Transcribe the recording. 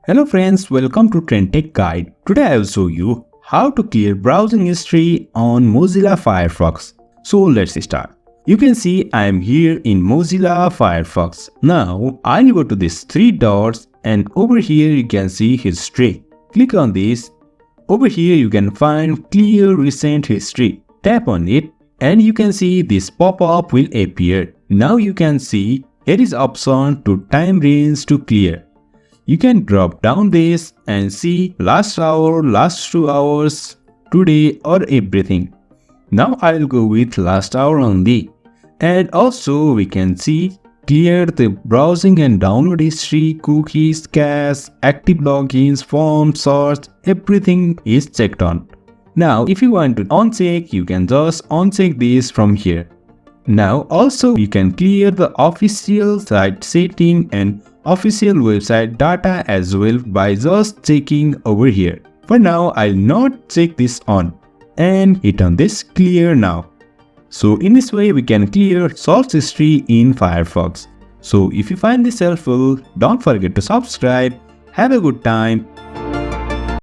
Hello friends, welcome to TrendTech Guide. Today I will show you how to clear browsing history on Mozilla Firefox. So let's start. You can see I am here in Mozilla Firefox. Now I'll go to these three dots and over here you can see history. Click on this. Over here you can find clear recent history. Tap on it and you can see this pop-up will appear. Now you can see here is option to time range to clear. You can drop down this and see last hour, last 2 hours, today or everything. Now I'll go with last hour only. And also we can see clear the browsing and download history, cookies, cache, active logins, forms, search, everything is checked on. Now if you want to uncheck, you can just uncheck this from here. Now also you can clear the official site setting and official website data as well by just checking over here. For now I'll not check this on and hit on this clear now. So in this way we can clear search history in Firefox. So if you find this helpful, don't forget to subscribe. Have a good time.